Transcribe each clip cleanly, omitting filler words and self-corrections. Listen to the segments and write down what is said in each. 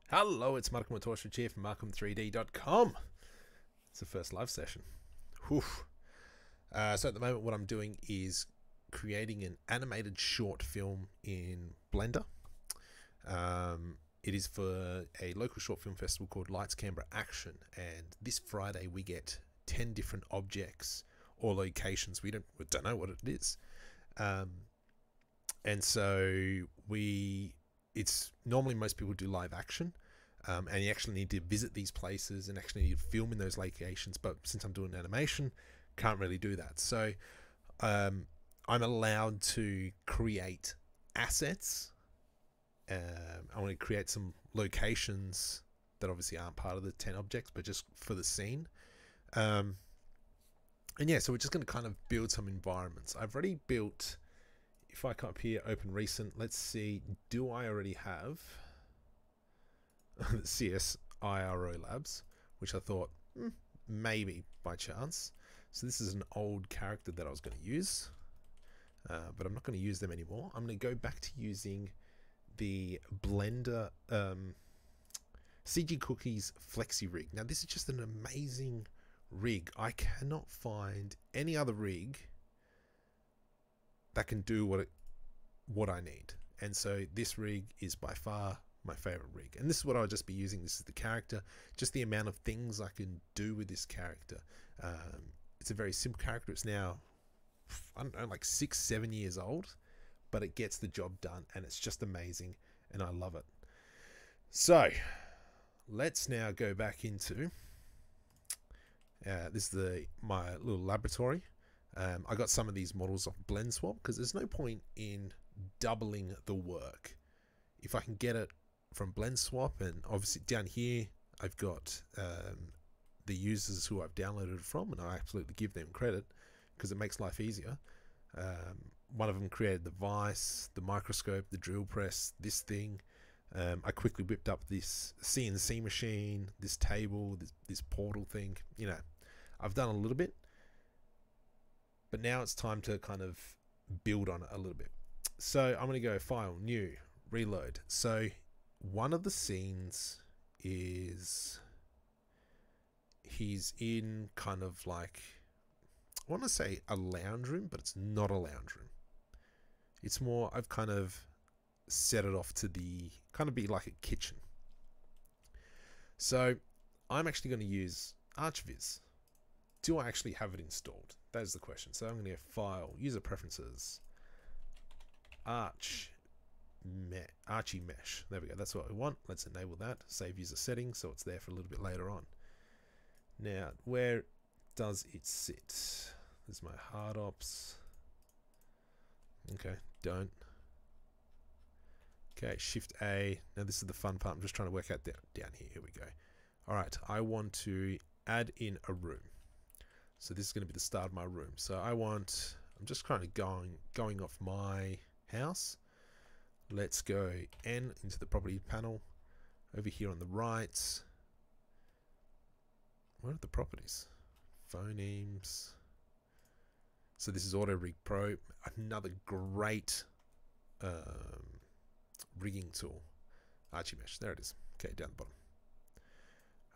Hello, it's Markham Torstridge here from Markham3D.com. It's the first live session. Whew. So at the moment what I'm doing is creating an animated short film in Blender. It is for a local short film festival called Lights Canberra Action, and this Friday we get 10 different objects or locations. We don't know what it is. And so it's normally most people do live action, and you actually need to visit these places and actually need to film in those locations. But since I'm doing animation, can't really do that. So I'm allowed to create assets. I want to create some locations that obviously aren't part of the 10 objects, but just for the scene. And yeah, so we're just going to kind of build some environments. I've already built. If I come up here, open recent, let's see, do I already have the CSIRO labs, which I thought maybe by chance. So this is an old character that I was going to use, but I'm not going to use them anymore. I'm going to go back to using the Blender CG Cookies Flexi Rig. Now this is just an amazing rig. I cannot find any other rig that can do what I need, and so this rig is by far my favorite rig, and this is what I'll just be using. This is the character, just the amount of things I can do with this character. It's a very simple character. It's now, I don't know, like 6-7 years old, but it gets the job done, and it's just amazing, and I love it. So let's now go back into this is my little laboratory. I got some of these models off Blend Swap because there's no point in doubling the work. If I can get it from Blend Swap, and obviously down here I've got the users who I've downloaded it from, and I absolutely give them credit because it makes life easier. One of them created the vise, the microscope, the drill press, this thing. I quickly whipped up this CNC machine, this table, this portal thing. You know, I've done a little bit. But now it's time to kind of build on it a little bit. So I'm going to go File, New, Reload. So one of the scenes is he's in kind of like, I want to say a lounge room, but it's not a lounge room. It's more, I've kind of set it off to the, kind of be like a kitchen. So I'm actually going to use ArchViz. Do I actually have it installed? That is the question. So I'm going to go File, User Preferences, Archie Mesh. There we go. That's what we want. Let's enable that. Save user settings so it's there for a little bit later on. Now, where does it sit? There's my hard ops. Okay, don't. Okay, Shift A. Now this is the fun part. I'm just trying to work out down here. Here we go. All right, I want to add in a room. So this is going to be the start of my room. So I'm just kind of going off my house. Let's go N into the property panel. Over here on the right. What are the properties? Phonemes. So this is AutoRigPro. Another great rigging tool. Archie Mesh. There it is. Okay, down the bottom.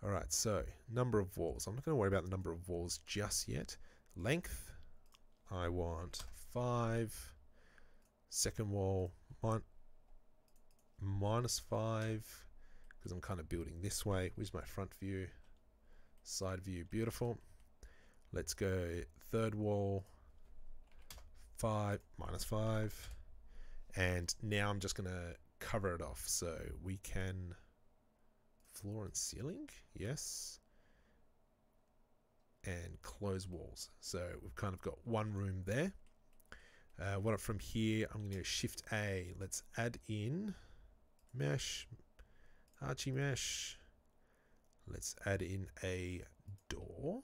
Alright, so number of walls. I'm not going to worry about the number of walls just yet. Length, I want 5. Second wall, minus 5, because I'm kind of building this way. Where's my front view? Side view, beautiful. Let's go third wall, 5, minus 5. And now I'm just going to cover it off so we can... Floor and ceiling, yes, and close walls. So we've kind of got one room there. What from here, I'm going to Shift A. Let's add in mesh, Archie Mesh. Let's add in a door.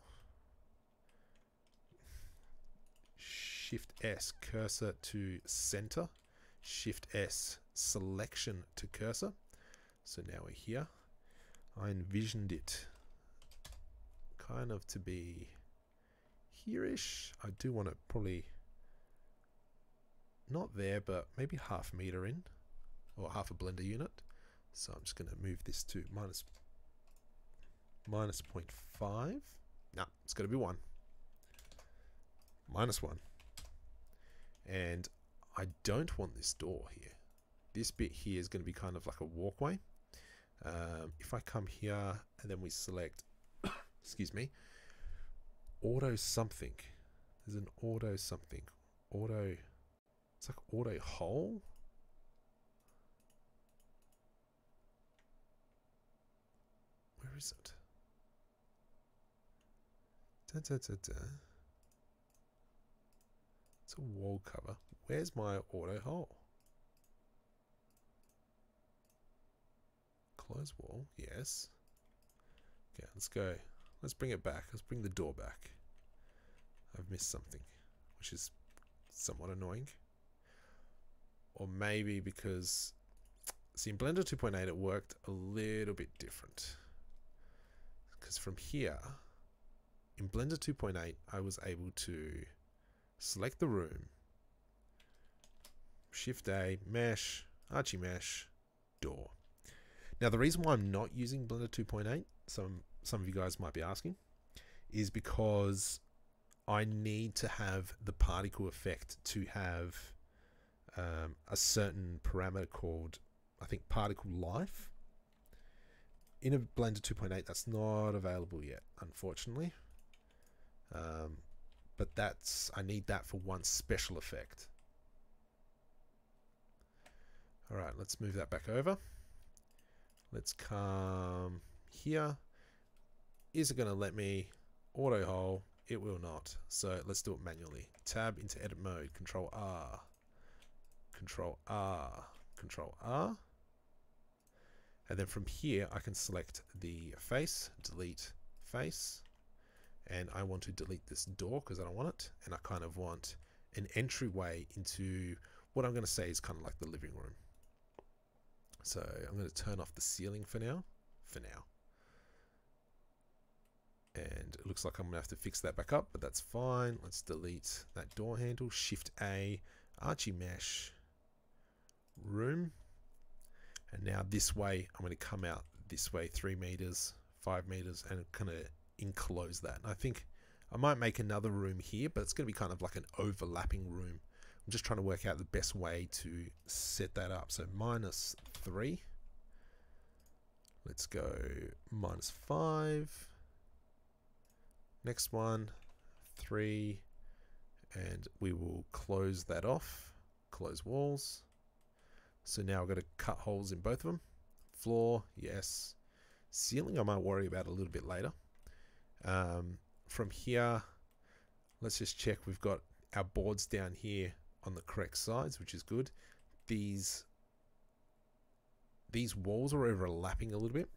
Shift S, cursor to center. Shift S, selection to cursor. So now we're here. I envisioned it kind of to be here-ish. I do want it probably not there, but maybe half a meter in, or half a blender unit. So I'm just going to move this to minus 0.5. No, it's got to be 1. -1. And I don't want this door here. This bit here is going to be kind of like a walkway. If I come here and then we select, excuse me, auto something. There's an auto something. Auto, it's like auto hole. Where is it? It's a wall cover. Where's my auto hole? Close wall, yes. Okay, let's go. Let's bring it back. Let's bring the door back. I've missed something, which is somewhat annoying. Or maybe because, see, in Blender 2.8 it worked a little bit different. Because from here, in Blender 2.8, I was able to select the room, Shift A, Mesh, Archie Mesh, Door. Now the reason why I'm not using Blender 2.8, some of you guys might be asking, is because I need to have the particle effect to have a certain parameter called, I think, particle life. In a Blender 2.8, that's not available yet, unfortunately. But I need that for one special effect. All right, let's move that back over. Let's come here. Is it going to let me auto hole? It will not. So let's do it manually. Tab into edit mode, Control R, Control R, Control R. And then from here, I can select the face, delete face. And I want to delete this door because I don't want it. And I kind of want an entryway into what I'm going to say is kind of like the living room. So I'm going to turn off the ceiling for now. And it looks like I'm going to have to fix that back up, but that's fine. Let's delete that door handle. Shift A, Archie Mesh, Room. And now this way, I'm going to come out this way 3 meters, 5 meters, and kind of enclose that. And I think I might make another room here, but it's going to be kind of like an overlapping room. I'm just trying to work out the best way to set that up. So -3. Let's go -5. Next one, 3. And we will close that off. Close walls. So now I've got to cut holes in both of them. Floor, yes. Ceiling I might worry about a little bit later. From here, let's just check we've got our boards down here on the correct sides, which is good. These walls are overlapping a little bit.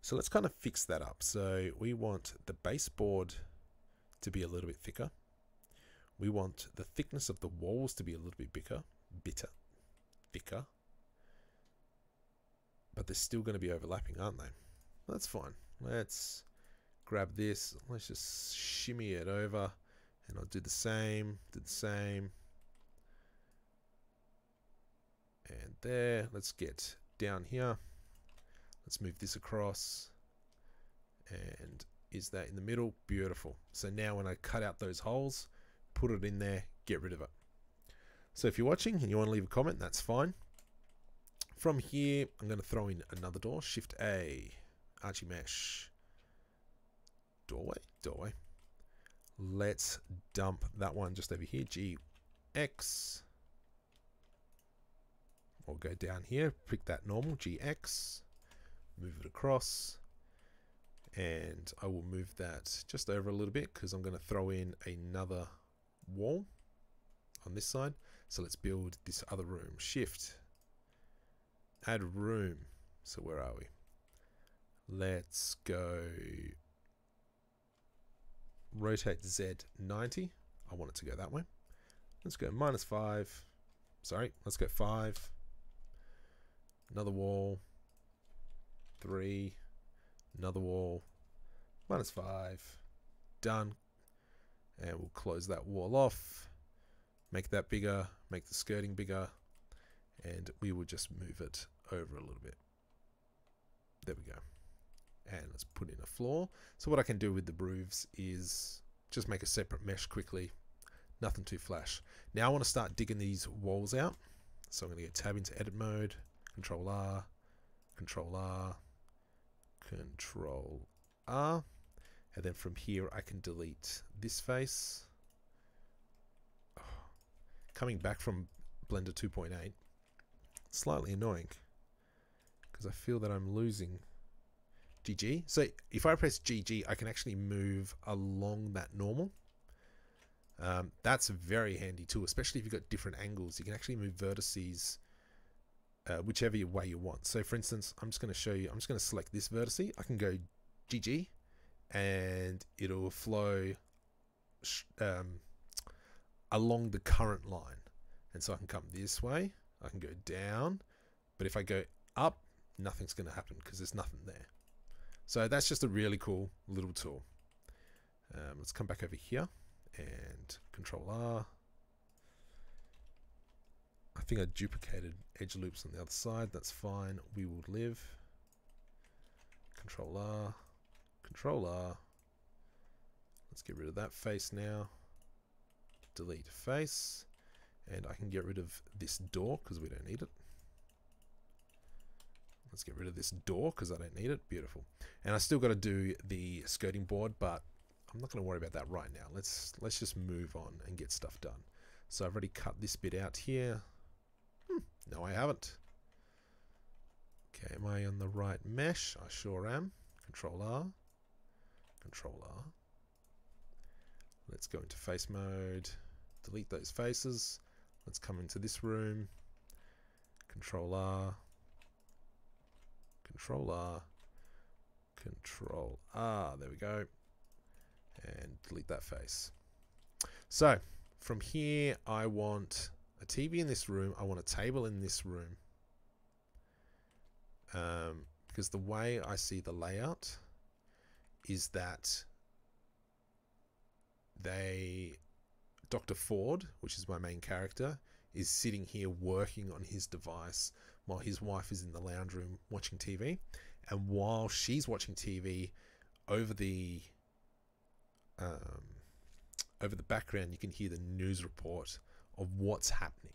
So let's kind of fix that up. So we want the baseboard to be a little bit thicker. We want the thickness of the walls to be a little bit thicker. But they're still going to be overlapping, aren't they? That's fine. Let's grab this. Let's just shimmy it over. And I'll do the same. And there. Let's get down here. Let's move this across. And is that in the middle? Beautiful. So now when I cut out those holes, put it in there, get rid of it. So if you're watching and you want to leave a comment, that's fine. From here, I'm going to throw in another door. Shift A, Archie Mesh, doorway. Let's dump that one just over here. GX. Or go down here, pick that normal, GX. Move it across. And I will move that just over a little bit because I'm going to throw in another wall on this side. So let's build this other room. Shift. Add room. So where are we? Let's go rotate Z 90. I want it to go that way. Let's go -5. Sorry, let's go 5. Another wall. 3. Another wall. -5. Done. And we'll close that wall off. Make that bigger. Make the skirting bigger. And we will just move it over a little bit. There we go. And let's put in a floor. So what I can do with the roofs is just make a separate mesh quickly. Nothing too flash. Now I want to start digging these walls out. So I'm going to go tab into edit mode, Control R, Control R, Control R. And then from here I can delete this face. Coming back from Blender 2.8, slightly annoying because I feel that I'm losing GG. So if I press GG, I can actually move along that normal. That's very handy too, especially if you've got different angles. You can actually move vertices whichever way you want. So for instance, I'm just going to show you, I'm just going to select this vertice. I can go GG and it'll flow along the current line. And so I can come this way, I can go down, but if I go up, nothing's going to happen because there's nothing there. So that's just a really cool little tool. Let's come back over here and Control R. I think I duplicated edge loops on the other side. That's fine. We will live. Control R. Control R. Let's get rid of that face now. Delete face. And I can get rid of this door because we don't need it. Let's get rid of this door because I don't need it. Beautiful. And I still got to do the skirting board, but I'm not going to worry about that right now. Let's just move on and get stuff done. So I've already cut this bit out here. No, I haven't. Okay, am I on the right mesh? I sure am. Control R. Control R. Let's go into face mode. Delete those faces. Let's come into this room. Control R. Control R. Control R. There we go. And delete that face. So from here, I want a TV in this room. I want a table in this room. Because the way I see the layout is that Dr. Ford, which is my main character, is sitting here working on his device while his wife is in the lounge room watching TV. And while she's watching TV, over the background, you can hear the news report of what's happening.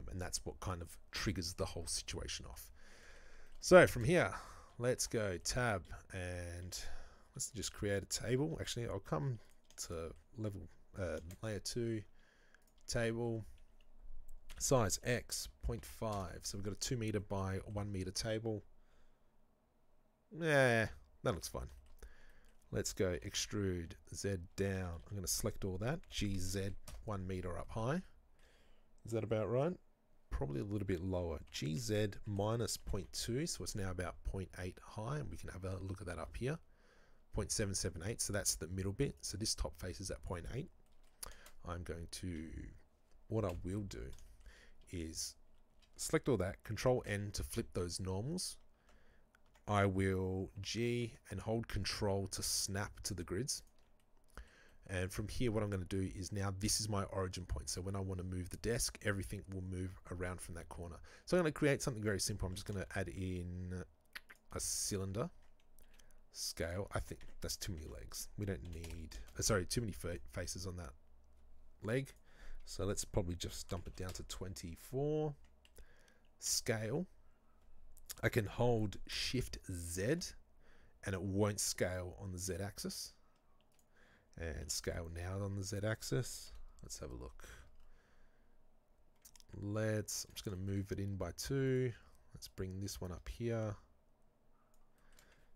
And that's what kind of triggers the whole situation off. So from here, let's go tab and let's just create a table. Actually, I'll come to level layer 2, table, size X, 0.5. So we've got a 2 meter by 1 meter table. That looks fine. Let's go extrude Z down. I'm going to select all that. GZ 1 meter up high. Is that about right? Probably a little bit lower. GZ minus 0.2. So it's now about 0.8 high. And we can have a look at that up here. 0.778. So that's the middle bit. So this top face is at 0.8. I'm going to, what I will do is select all that. Control N to flip those normals. I will G and hold Control to snap to the grids. And from here, what I'm going to do is now this is my origin point. So when I want to move the desk, everything will move around from that corner. So I'm going to create something very simple. I'm just going to add in a cylinder scale. I think that's too many legs. We don't need, too many faces on that leg. So let's probably just dump it down to 24. Scale. I can hold Shift Z and it won't scale on the Z axis. And scale now on the Z axis. Let's have a look. I'm just going to move it in by 2. Let's bring this one up here.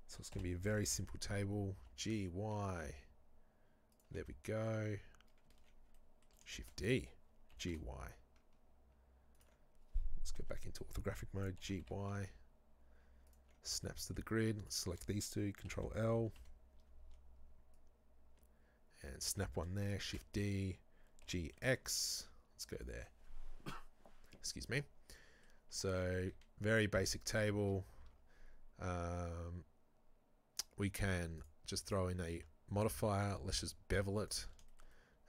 So it's going to be a very simple table. G, Y. There we go. Shift D. G, Y. Let's go back into orthographic mode. G, Y. Snaps to the grid. Let's select these two. Control L. And snap one there. Shift D. G, X. Let's go there. Excuse me. So very basic table. We can just throw in a modifier. Let's just bevel it,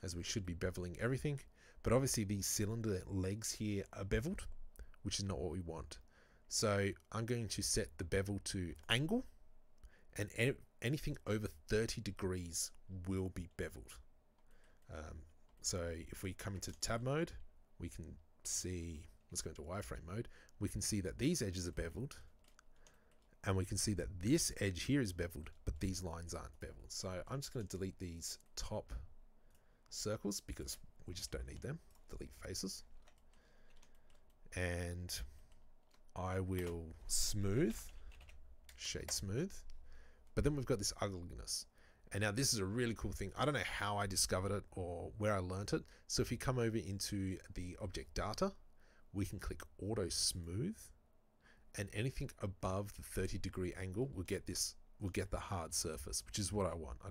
as we should be beveling everything. But obviously these cylinder legs here are beveled, which is not what we want. So I'm going to set the bevel to angle, and anything over 30 degrees will be beveled. So if we come into tab mode, we can see, let's go into wireframe mode, we can see that these edges are beveled, and we can see that this edge here is beveled, but these lines aren't beveled. So I'm just going to delete these top circles because we just don't need them. Delete faces. And I will smooth, shade smooth, but then we've got this ugliness. And now this is a really cool thing. I don't know how I discovered it or where I learnt it. So if you come over into the object data, we can click auto smooth, and anything above the 30-degree angle will get this, will get the hard surface, which is what I want. I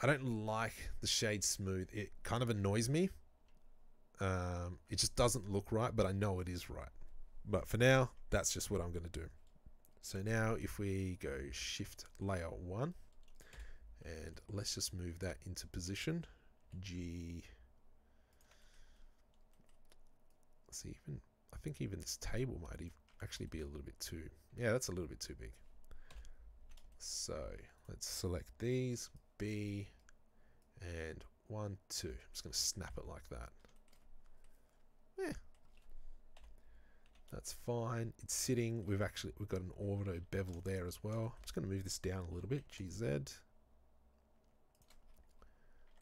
don't like the shade smooth. It kind of annoys me. It just doesn't look right, but I know it is right. But for now, that's just what I'm going to do. So now if we go shift layer 1, and let's just move that into position, G. See, even I think even this table might actually be a little bit too, yeah, that's a little bit too big. So let's select these, B, and 1, 2. I'm just going to snap it like that. Yeah, that's fine. It's sitting. We've got an auto bevel there as well. I'm just going to move this down a little bit. GZ.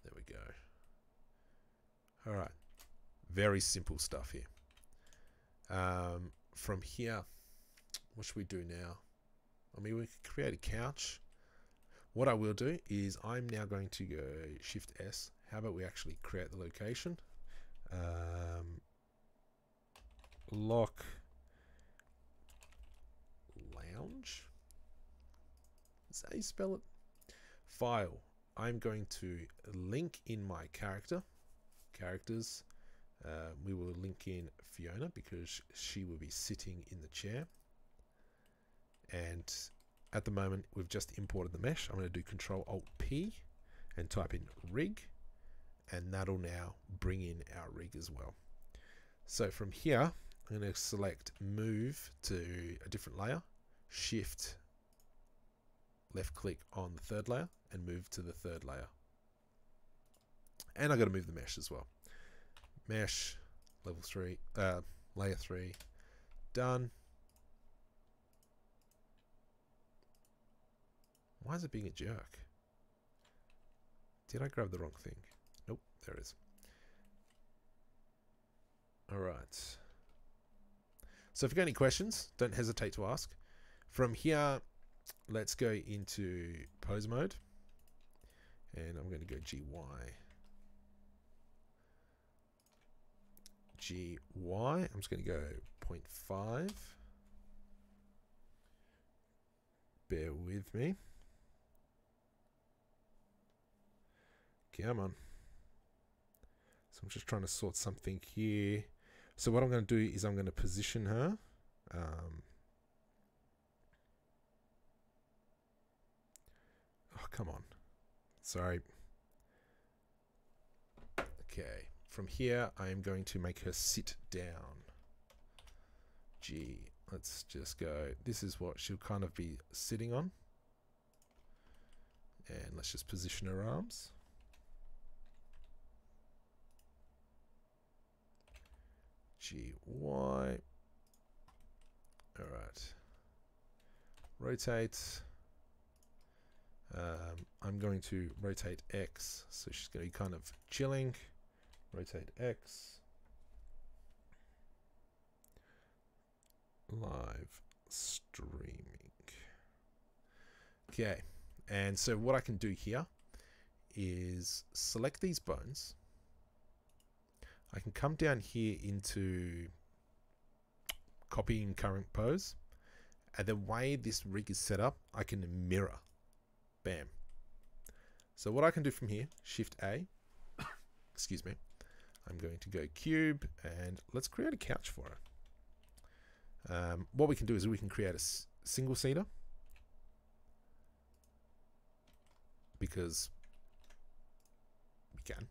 There we go. All right. Very simple stuff here. From here, what should we do now? I mean, we could create a couch. What I will do is I'm now going to go Shift S. How about we actually create the location? Lock lounge. Is that how you spell it? File. I'm going to link in my characters. We will link in Fiona because she will be sitting in the chair. And at the moment, we've just imported the mesh. I'm going to do Control Alt P and type in rig, and that'll now bring in our rig as well. So from here, I'm going to select move to a different layer, shift left click on the third layer and move to the third layer. And I've got to move the mesh as well. Mesh, level 3, layer 3, done. Why is it being a jerk? Did I grab the wrong thing? Nope, there it is. All right. So if you've got any questions, don't hesitate to ask. From here, let's go into pose mode. And I'm going to go GY. I'm just going to go 0.5. Bear with me. Come on. So I'm just trying to sort something here. So what I'm going to do is I'm going to position her. Oh, come on. Sorry. Okay. From here, I am going to make her sit down. Let's just go. This is what she'll kind of be sitting on. And let's just position her arms. GY. All right. Rotate. I'm going to rotate X, so she's going to be kind of chilling. Rotate X. Live streaming. Okay, and so what I can do here is select these bones. I can come down here into copying current pose, and the way this rig is set up, I can mirror. Bam. So what I can do from here, Shift A, excuse me, I'm going to go cube, and let's create a couch for her. What we can do is we can create a single seater, because we can.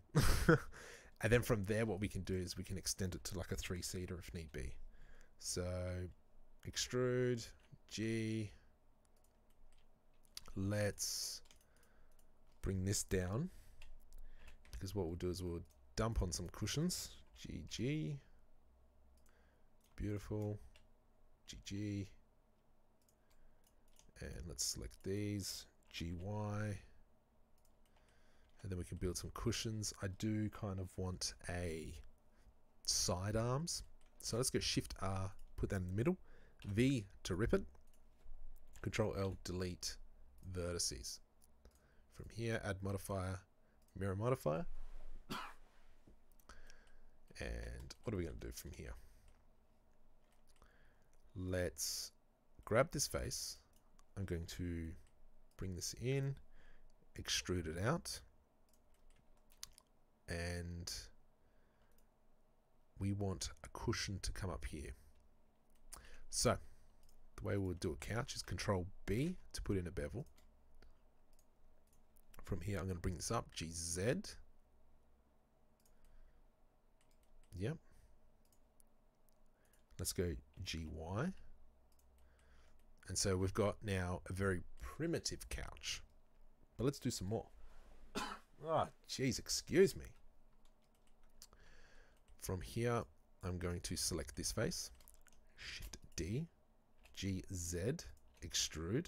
And then from there, what we can do is we can extend it to like a 3-seater if need be. So extrude, G. Let's bring this down, because what we'll do is we'll dump on some cushions. GG. Beautiful. GG. And let's select these. GY. And then we can build some cushions. I do kind of want a side arms. So let's go Shift R, put that in the middle. V to rip it. Control L, delete vertices. From here, add modifier, mirror modifier. And what are we going to do from here? Let's grab this face. I'm going to bring this in, extrude it out, and we want a cushion to come up here. So the way we'll do a couch is Control B to put in a bevel. From here, I'm going to bring this up, GZ. Yep. Let's go GY. And so we've got now a very primitive couch. But let's do some more. Oh, geez, excuse me. From here, I'm going to select this face. Shift D. GZ. Extrude.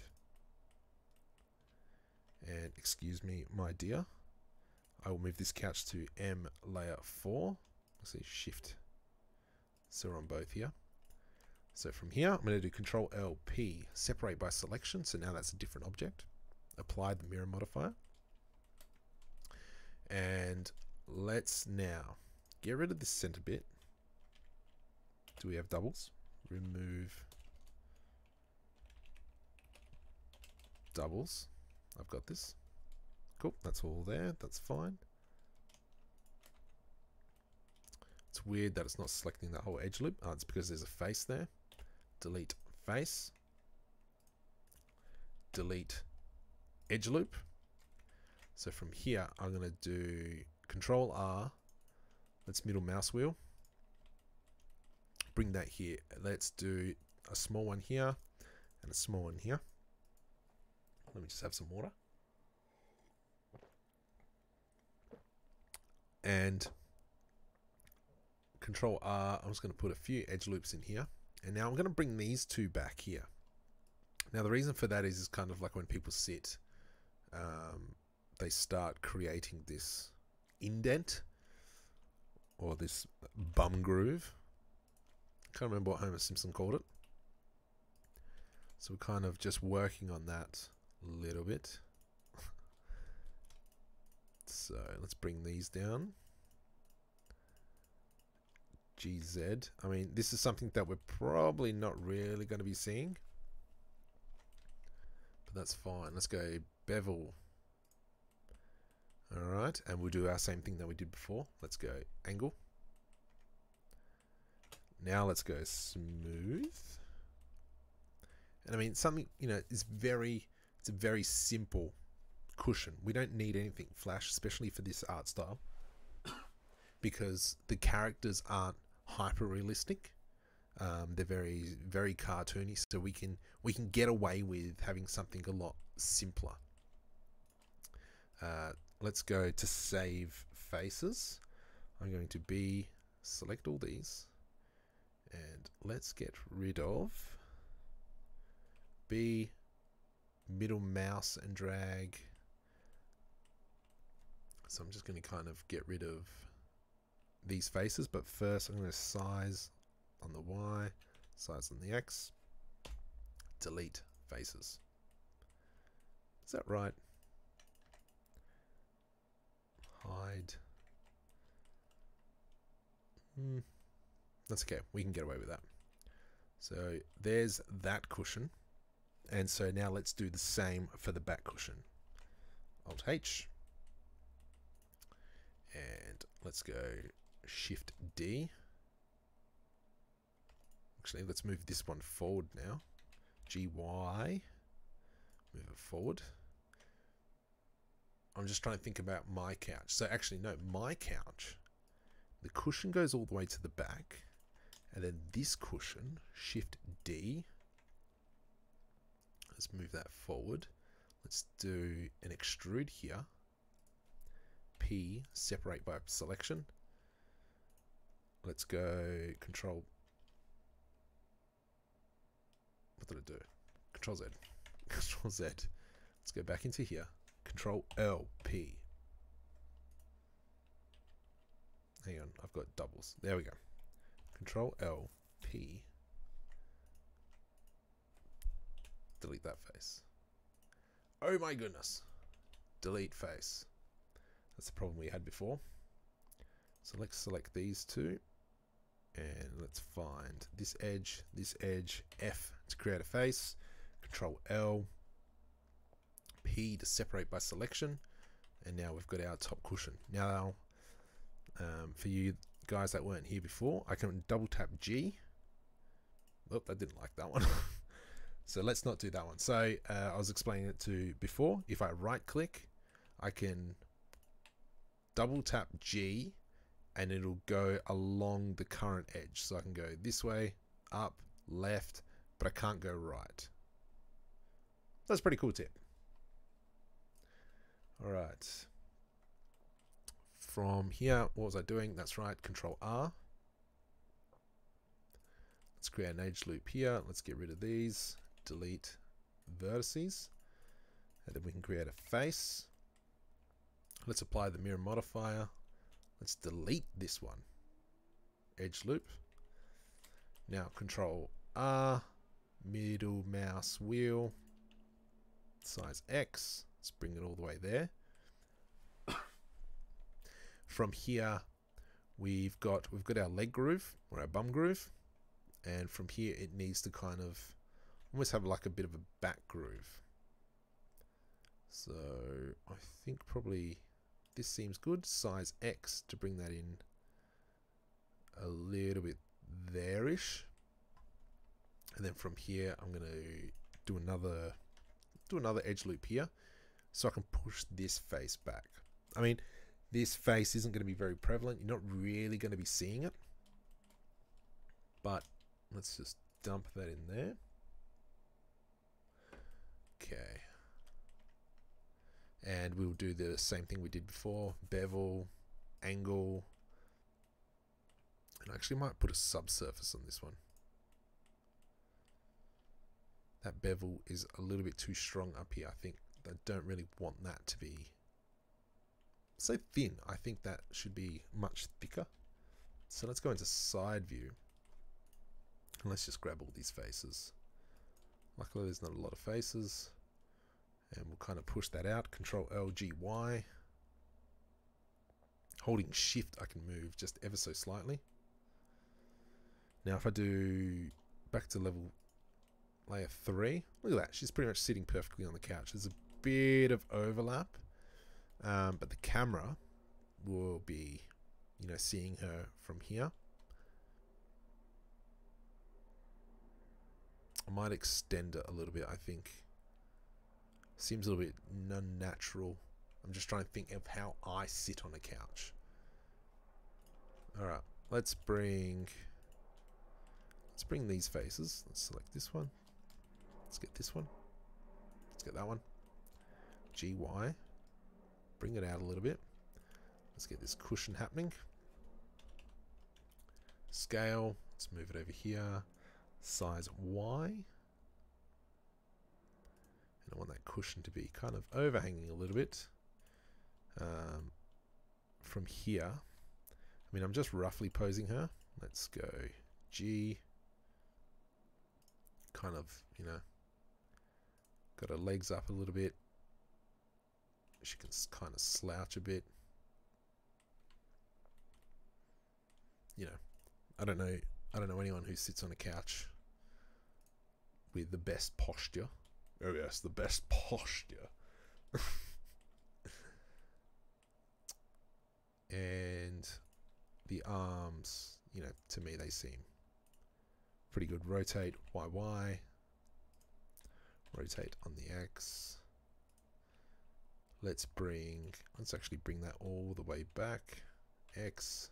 And excuse me, my dear. I will move this couch to M layer 4. Let's see, Shift. So we're on both here. So from here, I'm going to do Control L P, separate by selection. So now that's a different object. Apply the mirror modifier. And let's now get rid of this center bit. Do we have doubles? Remove doubles. I've got this. Cool, that's all there. That's fine. It's weird that it's not selecting the whole edge loop. Oh, it's because there's a face there. Delete face. Delete edge loop. So from here, I'm going to do Control R. Let's middle mouse wheel. Bring that here. Let's do a small one here and a small one here. Let me just have some water. And Control R, I'm just going to put a few edge loops in here. And now I'm going to bring these two back here. Now the reason for that is kind of like when people sit, they start creating this indent or this bum groove. Can't remember what Homer Simpson called it. So we're kind of just working on that a little bit. So let's bring these down. GZ. I mean, this is something that we're probably not really going to be seeing. But that's fine. Let's go bevel. Alright, and we'll do our same thing that we did before. Let's go angle. Now let's go smooth. And I mean, something, you know, it's a very simple cushion. We don't need anything flash, especially for this art style, because the characters aren't hyper realistic. They're very cartoony, so we can get away with having something a lot simpler. Let's go to save faces. I'm going to select all these, and let's get rid of middle mouse and drag. So I'm just going to kind of get rid of these faces, but first I'm going to size on the Y, size on the X, delete faces. Is that right? Hide. That's okay. We can get away with that. So there's that cushion. And so now let's do the same for the back cushion. Alt H. And let's go Shift D. Actually, let's move this one forward now. GY. Move it forward. I'm just trying to think about my couch. So actually, no, my couch, the cushion goes all the way to the back, And then this cushion, Shift D. Let's move that forward. Let's do an extrude here. P, separate by selection. Let's go Control. What did I do? Control Z. Control Z. Let's go back into here. Control L, P. Hang on, I've got doubles. There we go. Control L, P. Delete that face. Oh my goodness. Delete face. That's the problem we had before. So let's select these two. And let's find this edge, F to create a face. Control L, P to separate by selection. And now we've got our top cushion. Now, for you guys that weren't here before, I can double tap G. Oh, I didn't like that one. So let's not do that one. So I was explaining it to before. If I right click, I can double tap G and it'll go along the current edge. So I can go this way, up, left, but I can't go right. That's a pretty cool tip. All right. From here, what was I doing? That's right, Control R. Let's create an edge loop here. Let's get rid of these. Delete vertices. And then we can create a face. Let's apply the mirror modifier. Let's delete this one. Edge loop. Now Control R. Middle mouse wheel. Size X. Let's bring it all the way there. From here, we've got our leg groove or our bum groove, and from here it needs to kind of almost have like a bit of a back groove. So I think probably this seems good. Size X to bring that in a little bit there-ish, and then from here I'm gonna do another edge loop here, so I can push this face back. I mean, this face isn't going to be very prevalent. You're not really going to be seeing it. But let's just dump that in there. Okay. And we'll do the same thing we did before. Bevel, angle. And I actually might put a subsurface on this one. That bevel is a little bit too strong up here. I think I don't really want that to be so thin. I think that should be much thicker. So let's go into side view and let's just grab all these faces. Luckily there's not a lot of faces, and we'll kind of push that out. Control L, G, Y. Holding shift I can move just ever so slightly. Now if I do back to layer 3, look at that, she's pretty much sitting perfectly on the couch. There's a bit of overlap. But the camera will be, seeing her from here. I might extend it a little bit, I think. Seems a little bit unnatural. I'm just trying to think of how I sit on a couch. Alright, let's bring these faces. Let's select this one. Let's get this one. Let's get that one. GY. Bring it out a little bit. Let's get this cushion happening. Scale. Let's move it over here. Size Y. And I want that cushion to be kind of overhanging a little bit. From here, I mean, I'm just roughly posing her. Let's go G. Kind of, got her legs up a little bit. She can kind of slouch a bit. I don't know anyone who sits on a couch with the best posture. Oh yes, the best posture. And the arms, to me they seem pretty good. Rotate YY. Rotate on the X. Let's actually bring that all the way back. X,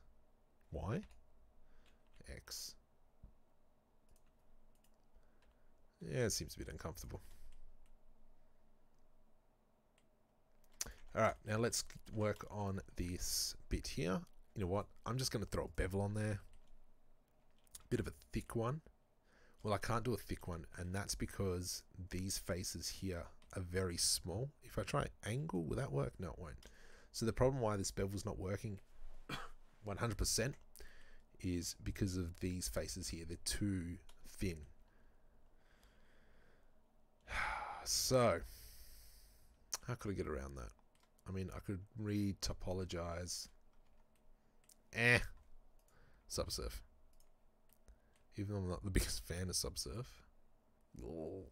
Y, X, Yeah, it seems a bit uncomfortable. Alright, now let's work on this bit here. You know what? I'm just going to throw a bevel on there. Bit of a thick one. Well, I can't do a thick one, and that's because these faces here are very small. If I try angle, will that work? No, it won't. So the problem why this bevel's not working 100% is because of these faces here. They're too thin. So, how could I get around that? I mean, I could re-topologize. Subsurf. Even though I'm not the biggest fan of Subsurf. Oh,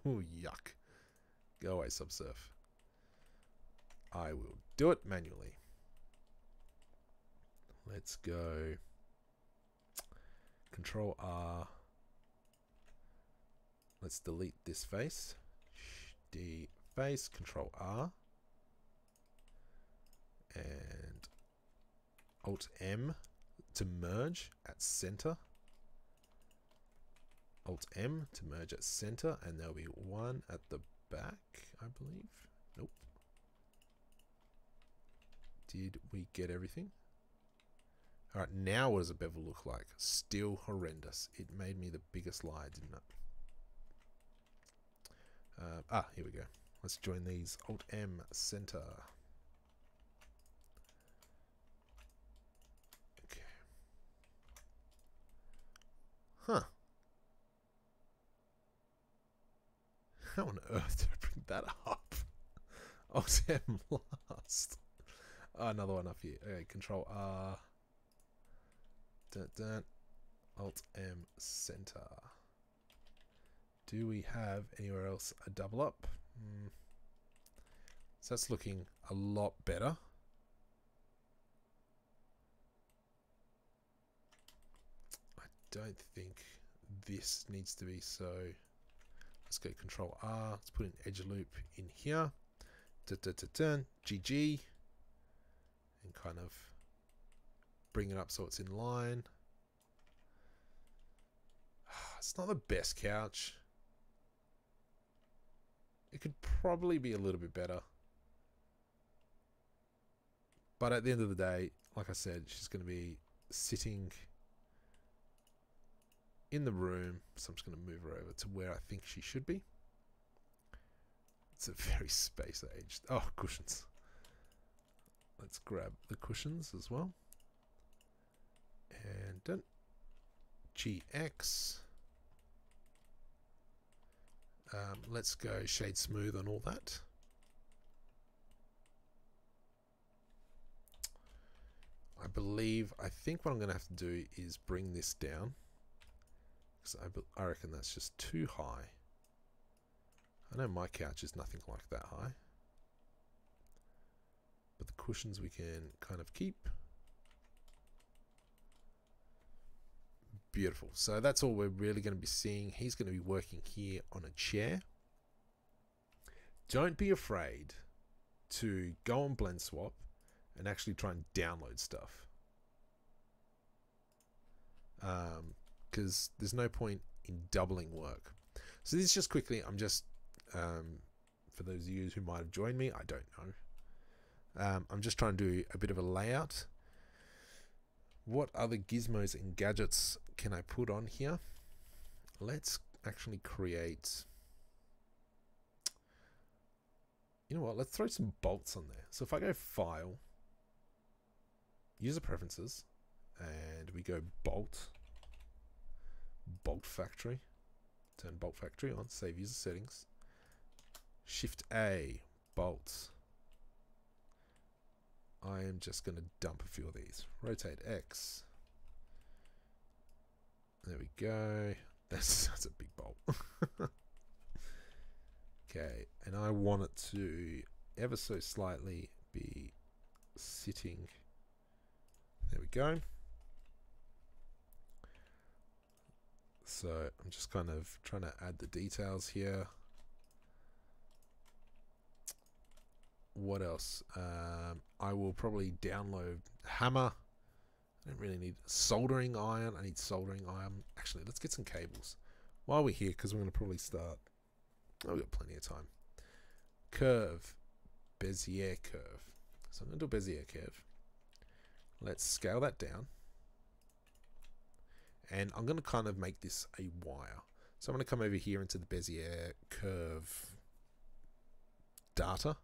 yuck. Go away, Subsurf. I will do it manually. Let's go. Control R. Let's delete this face. D face. Control R. And Alt M to merge at center. Alt M to merge at center, and there'll be one at the back, I believe. Nope. Did we get everything? Alright, now what does a bevel look like? Still horrendous. It made me the biggest lie, didn't it? Here we go. Let's join these. Alt M center. Okay. Huh. How on earth did I bring that up? Alt M last. Oh, another one up here. Okay, Control R. Dun, dun. Alt M center. Do we have anywhere else a double up? So that's looking a lot better. I don't think this needs to be so. Let's go Control R. Let's put an edge loop in here. GG. And kind of bring it up so it's in line. It's not the best couch. It could probably be a little bit better. But at the end of the day, like I said, she's going to be sitting in the room. So I'm just going to move her over to where I think she should be. It's a very space aged. Oh, cushions. Let's grab the cushions as well. And done. GX. Let's go shade smooth on all that. I think what I'm going to have to do is bring this down. Because I reckon that's just too high. I know my couch is nothing like that high. But the cushions we can kind of keep. Beautiful. So that's all we're really going to be seeing. He's going to be working here on a chair. Don't be afraid to go on Blend Swap and actually try and download stuff. Because there's no point in doubling work. So this is just quickly, I'm just, for those of you who might have joined me, I don't know. I'm just trying to do a bit of a layout. What other gizmos and gadgets can I put on here? Let's actually create... You know what? Let's throw some bolts on there. So if I go File, User Preferences, and we go Bolt Factory, turn Bolt Factory on, save user settings, Shift A, Bolt. I am just going to dump a few of these. Rotate X. There we go. That's a big bolt. Okay, and I want it to ever so slightly be sitting. There we go. So I'm just kind of trying to add the details here. What else? I will probably download hammer. I don't really need soldering iron. I need soldering iron. Actually, let's get some cables. while we're here, because we're going to probably start, we've got plenty of time. Curve, Bezier curve. So I'm going to do a Bezier curve. Let's scale that down. And I'm going to kind of make this a wire. So I'm going to come over here into the Bezier curve data.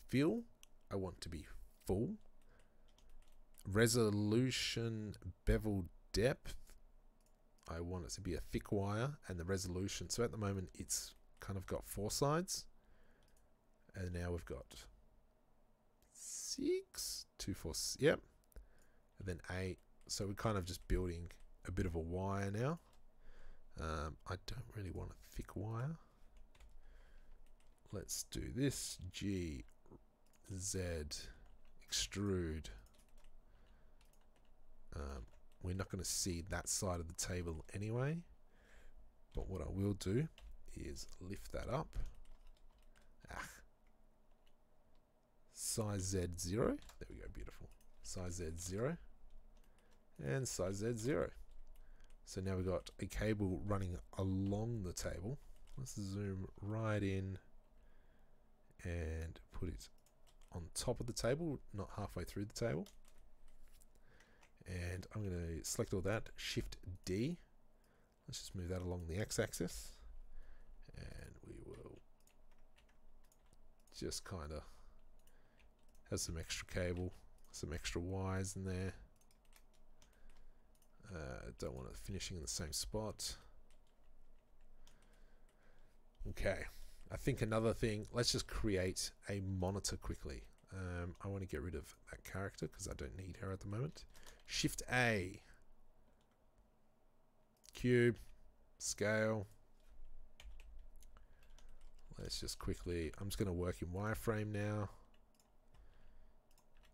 Fill, I want to be full. Resolution, bevel depth, I want it to be a thick wire. And the resolution, so at the moment it's kind of got 4 sides. And now we've got 6, 2, 4, yep. And then 8. So we're kind of just building a bit of a wire now. I don't really want a thick wire. Let's do this. G, Z, extrude. We're not going to see that side of the table anyway. But what I will do is lift that up. Size Z 0. There we go, beautiful. Size Z 0. And size Z 0. So now we've got a cable running along the table. Let's zoom right in and put it on top of the table, not halfway through the table. And I'm going to select all that, Shift D. Let's just move that along the x-axis. And we will just kind of have some extra cable, some extra wires in there. Don't want it finishing in the same spot. Okay, I think another thing, let's just create a monitor quickly. I want to get rid of that character because I don't need her at the moment. Shift A, cube, scale. Let's just quickly, I'm just going to work in wireframe now.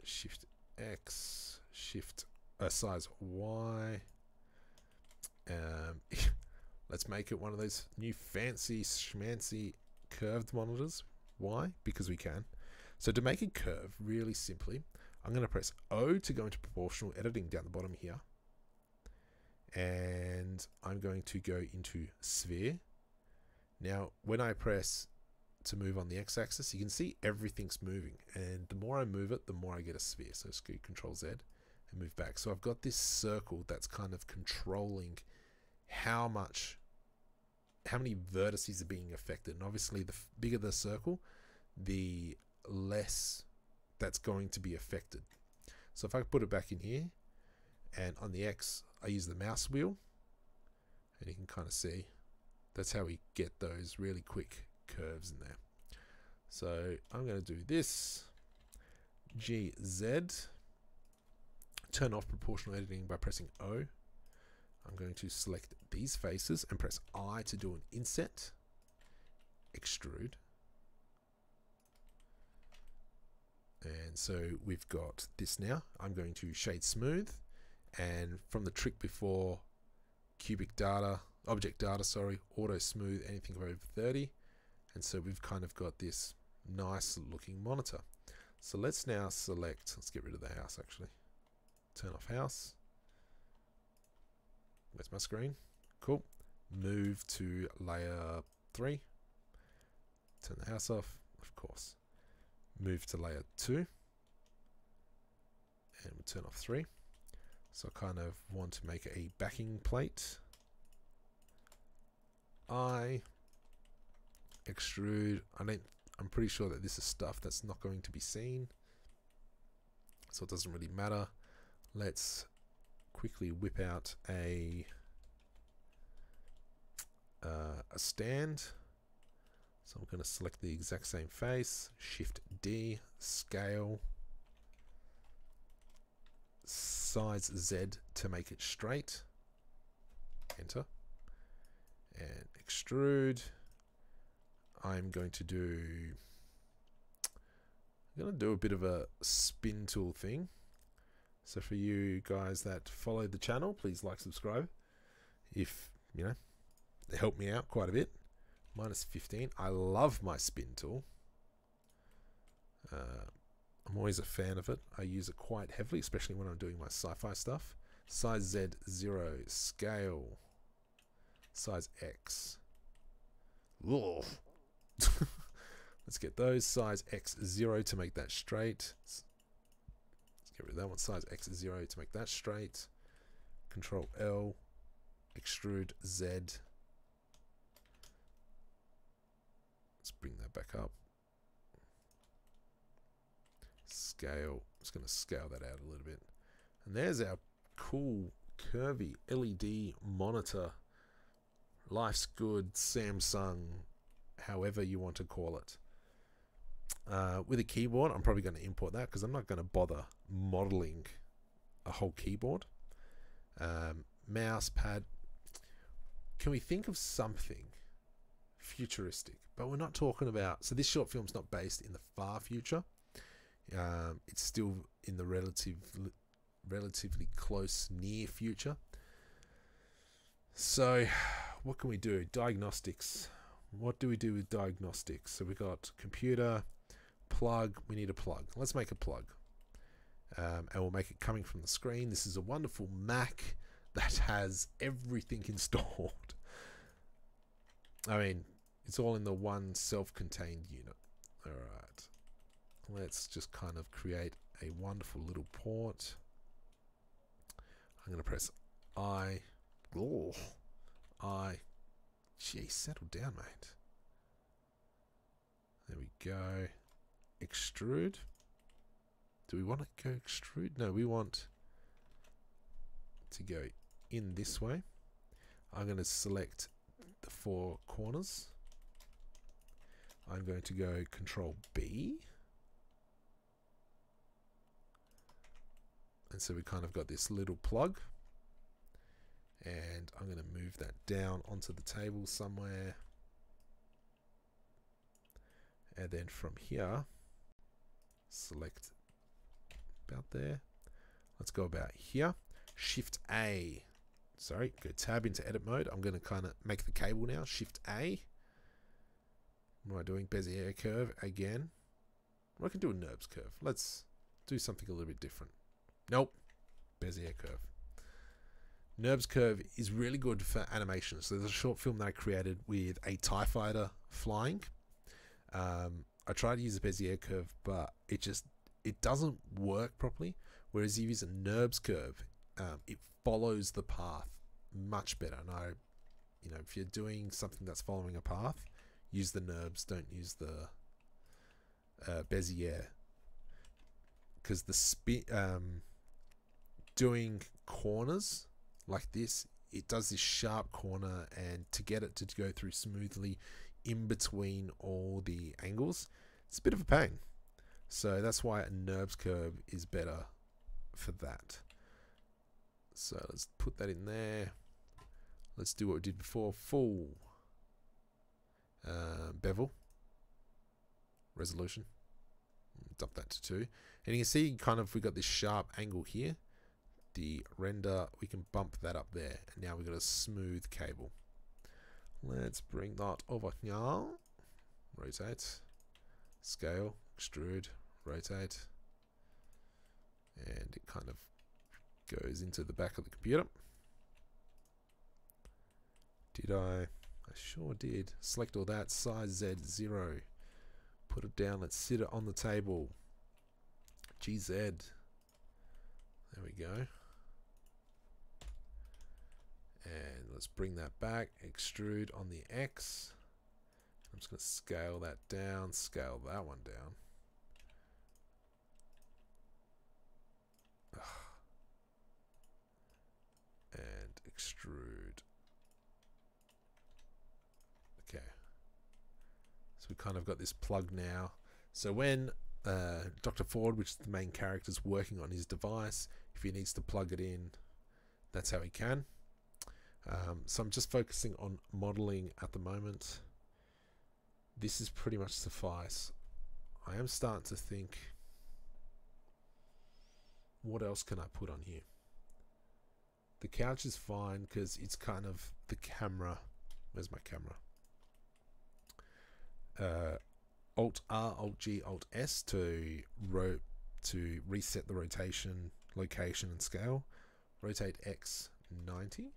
Shift X, shift size Y. Let's make it one of those new fancy schmancy curved monitors. Why? Because we can. So to make a curve, really simply, I'm going to press O to go into proportional editing down the bottom here. And I'm going to go into sphere. Now, when I press to move on the x-axis, you can see everything's moving. And the more I move it, the more I get a sphere. So scoot Control Z and move back. So I've got this circle that's kind of controlling how many vertices are being affected. And obviously, the bigger the circle, the less that's going to be affected. So if I put it back in here, and on the X, I use the mouse wheel, and you can kind of see that's how we get those really quick curves in there. So I'm going to do this, GZ, turn off proportional editing by pressing O. I'm going to select these faces and press I to do an inset, extrude. And so we've got this now. I'm going to shade smooth, and from the trick before, object data, sorry, auto smooth anything over 30. And so we've kind of got this nice looking monitor. So let's now select, let's get rid of the house actually. Turn off house. Where's my screen? Cool. Move to layer 3. Turn the house off, of course. Move to layer 2. And we'll turn off 3. So I kind of want to make a backing plate. I extrude. I'm pretty sure that this is stuff that's not going to be seen, so it doesn't really matter. Let's quickly whip out a stand. So I'm going to select the exact same face, Shift D, scale, size Z to make it straight, enter, and extrude. I'm going to do a bit of a spin tool thing. So for you guys that follow the channel, please like, subscribe. If, you know, they help me out quite a bit. -15. I love my spin tool. I'm always a fan of it. I use it quite heavily, especially when I'm doing my sci-fi stuff. Size Z 0, scale, size X. Ugh. Let's get those, size X0 to make that straight. Let's get rid of that one, size X0 to make that straight. Control L, extrude Z. Let's bring that back up. Scale, just going to scale that out a little bit. And there's our cool curvy LED monitor. Life's good Samsung, however you want to call it. With a keyboard, I'm probably going to import that because I'm not going to bother modeling a whole keyboard. Mouse pad. Can we think of something futuristic? But we're not talking about. So this short film's not based in the far future. It's still in the relatively close near future. So what can we do? Diagnostics. What do we do with diagnostics? So we got computer, plug. We need a plug. Let's make a plug. And we'll make it coming from the screen. This is a wonderful Mac that has everything installed. I mean, it's all in the one self-contained unit. All right. Let's just kind of create a wonderful little port. I'm going to press I. Oh, I. Gee, settle down, mate. There we go. Extrude. Do we want to go extrude? No, we want to go in this way. I'm going to select the 4 corners. I'm going to go Control B. And so we kind of got this little plug. And I'm going to move that down onto the table somewhere. And then from here, select about there. Let's go about here. Shift A. Sorry, go tab into edit mode. I'm going to kind of make the cable now. Shift A. What am I doing? Bezier curve again. I can do a NURBS curve. Let's do something a little bit different. Nope. Bezier curve. NURBS curve is really good for animation. So there's a short film that I created with a TIE fighter flying. I tried to use a Bezier curve, but it doesn't work properly. Whereas you use a NURBS curve, it follows the path much better. And if you're doing something that's following a path, use the NURBS. Don't use the Bezier, because doing corners like this, it does this sharp corner, and to get it to go through smoothly in between all the angles, it's a bit of a pain. So that's why a NURBS curve is better for that. So let's put that in there. Let's do what we did before. Full bevel resolution. Dump that to 2. And you can see kind of we got this sharp angle here. The render, we can bump that up there. And now we've got a smooth cable. Let's bring that over here. Rotate. Scale. Extrude. Rotate. And it kind of goes into the back of the computer. Did I? I sure did. Select all that. Size Z0. Put it down. Let's sit it on the table. GZ. There we go. And let's bring that back. Extrude on the X. I'm just going to scale that down. Scale that one down. And extrude. Okay. So we kind of got this plug now. So when Dr. Ford, which is the main character, is working on his device, if he needs to plug it in, that's how he can. So I'm just focusing on modeling at the moment. This is pretty much suffice. I am starting to think, what else can I put on here? The couch is fine because it's kind of the camera. Where's my camera? Alt R, Alt G, Alt S to reset the rotation, location, and scale. Rotate X 90.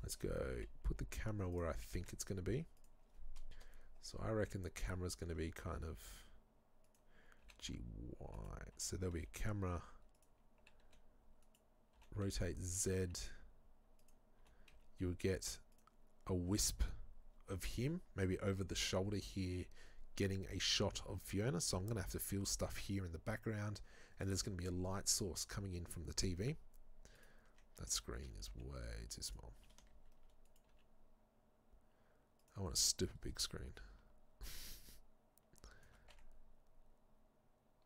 Let's go put the camera where I think it's going to be. So I reckon the camera is going to be kind of GY. So there'll be a camera, rotate Z. You'll get a wisp of him, maybe over the shoulder here, getting a shot of Fiona. So I'm going to have to fill stuff here in the background, and there's going to be a light source coming in from the TV. That screen is way too small. I want a stupid big screen.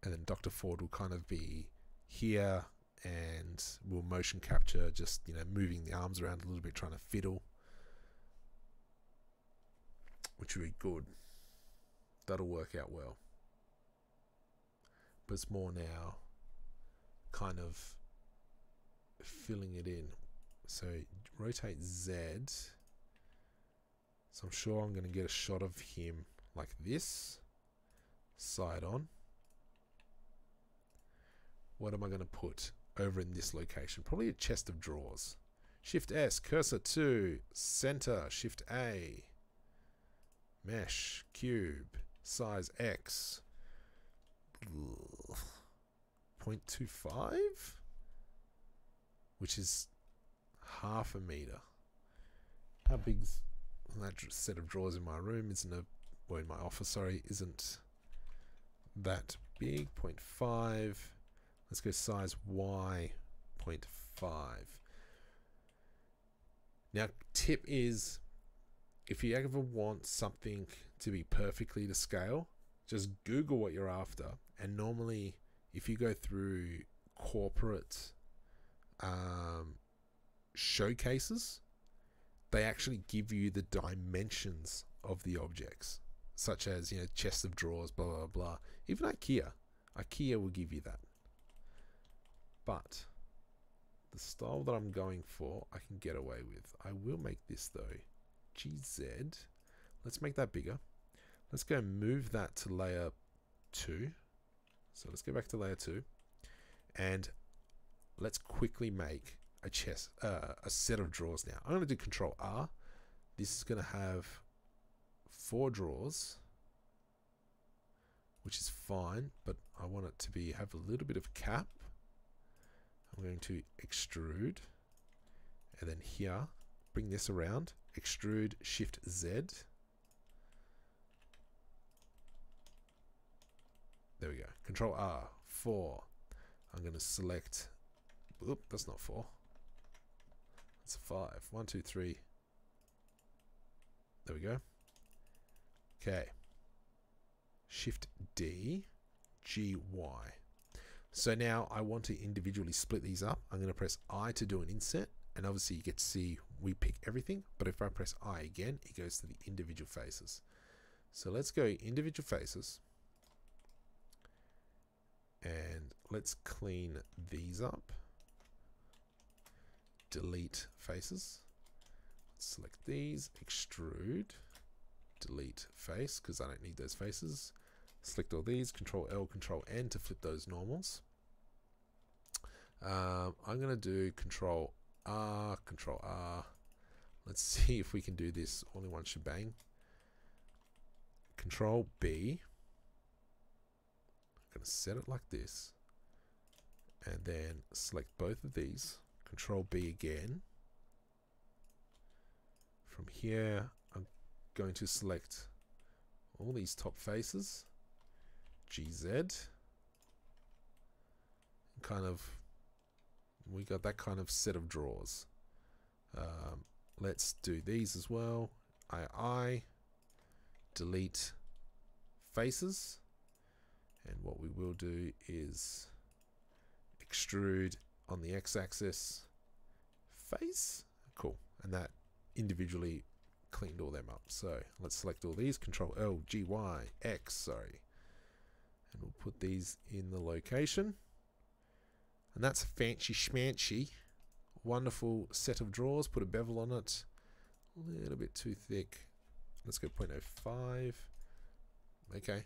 And then Dr. Ford will kind of be here, and we'll motion capture, just, you know, moving the arms around a little bit, trying to fiddle, which would be good. That'll work out well. But it's more now kind of filling it in. So rotate Z. So I'm sure I'm going to get a shot of him like this, side on. What am I going to put over in this location? Probably a chest of drawers. Shift S, cursor to center, Shift A, mesh, cube, size X, 0.25, which is half a meter. How big's that set of drawers in my room? Or in my office, sorry, isn't that big. 0.5. Let's go size Y, 0.5. Now, tip is, if you ever want something to be perfectly to scale, just Google what you're after. And normally, if you go through corporate showcases, they actually give you the dimensions of the objects, such as, you know, chest of drawers, blah, blah, blah. Even IKEA will give you that. But the style that I'm going for, I can get away with. I will make this though, GZ. Let's make that bigger. Let's go move that to layer 2. So let's go back to layer 2, and let's quickly make a set of drawers now. I'm going to do Control R. This is going to have 4 drawers, which is fine, but I want it to have a little bit of cap. I'm going to extrude, and then here, bring this around, extrude, Shift Z. There we go. Control R, 4. I'm going to select, oop, that's not 4. That's 5. 1, 2, 3. There we go. Okay. Shift D, GY. So now I want to individually split these up. I'm going to press I to do an inset, and obviously you get to see we pick everything, but if I press I again, it goes to the individual faces. So let's go individual faces, and let's clean these up. Delete faces. Select these, extrude, delete face, because I don't need those faces. Select all these, Control L, Control N to flip those normals. I'm going to do Control R, Control R. Let's see if we can do this all in one shebang. Control B. I'm going to set it like this, and then select both of these. Control B again. From here, I'm going to select all these top faces. GZ. Kind of, we got that kind of set of drawers. Let's do these as well. I delete faces, and what we will do is extrude on the x-axis face. Cool. And that individually cleaned all them up. So let's select all these, Control L, G, Y, X, sorry. And we'll put these in the location. And that's a fancy schmancy. Wonderful set of drawers. Put a bevel on it. A little bit too thick. Let's go 0.05. Okay.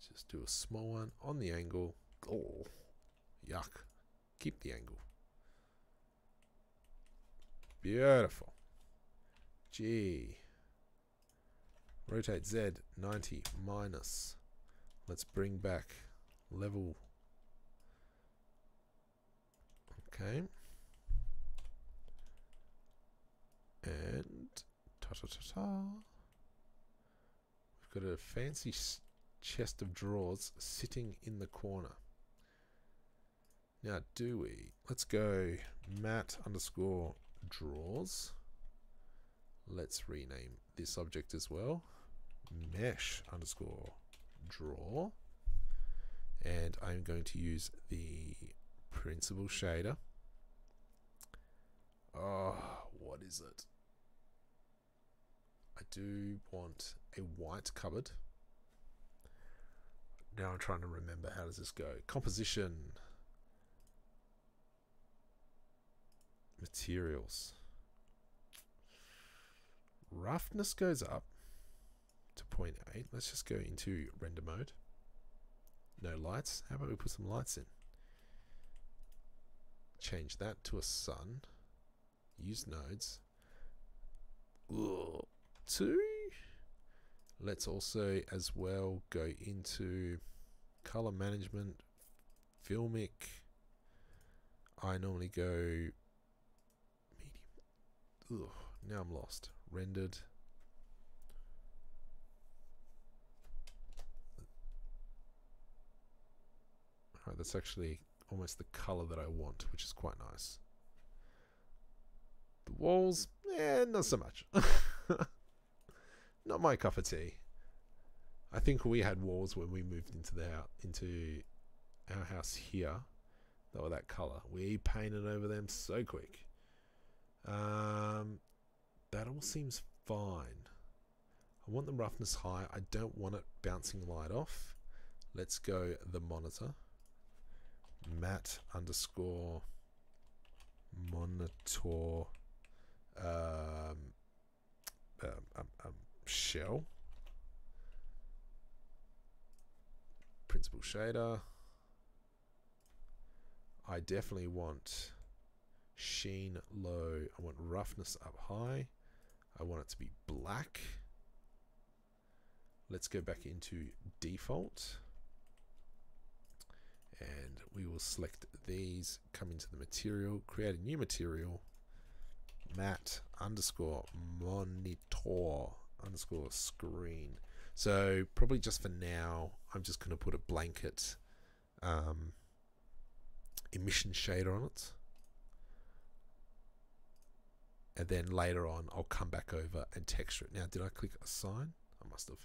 Just do a small one on the angle. Oh, yuck. Keep the angle. Beautiful. G. Rotate Z 90 minus. Let's bring back level. Okay. And ta-ta-ta-ta. We've got a fancy chest of drawers sitting in the corner. Now, do we? Let's go mat underscore drawers. Let's rename this object as well. Mesh underscore draw. And I'm going to use the principal shader. Oh, what is it? I do want a white cupboard. Now I'm trying to remember, how does this go? Composition. Materials. Roughness goes up to 0.8. Let's just go into render mode. No lights. How about we put some lights in? Change that to a sun. Use nodes. Ooh, 2. Let's also as well go into color management, filmic. I normally go medium. Ugh, now I'm lost. Rendered. Alright, that's actually almost the color that I want, which is quite nice. The walls, not so much. Not my cup of tea. I think we had walls when we moved into our house here that were that color. We painted over them so quick. That all seems fine. I want the roughness high. I don't want it bouncing light off. Let's go the monitor. Mat underscore monitor shell. Principal shader. I definitely want sheen low. I want roughness up high. I want it to be black. Let's go back into default. And we will select these, come into the material, create a new material, mat underscore monitor underscore screen. So probably just for now, I'm just going to put a blanket emission shader on it. And then later on, I'll come back over and texture it. Now, did I click assign? I must have.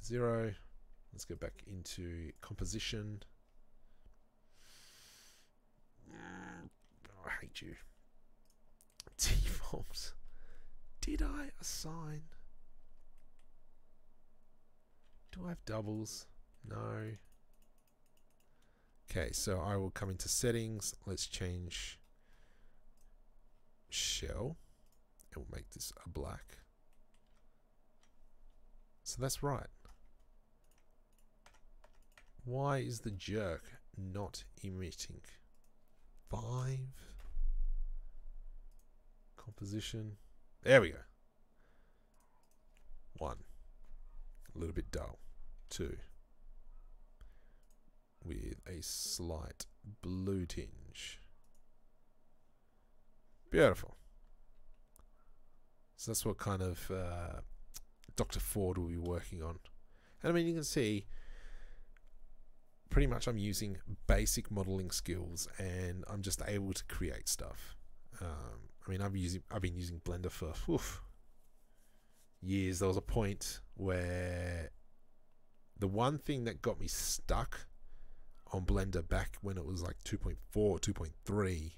0. Let's go back into composition. Oh, I hate you. Default. Did I assign? Do I have doubles? No. Okay, so I will come into settings. Let's change shell. And we'll make this a black. So that's right. Why is the jerk not emitting? 5. Composition. There we go. 1. A little bit dull. 2. With a slight blue tinge. Beautiful. So that's what kind of Dr. Ford will be working on. And I mean, you can see pretty much I'm using basic modeling skills and I'm just able to create stuff. I mean, I've been using Blender for years. There was a point where the one thing that got me stuck on Blender back when it was like 2.4, 2.3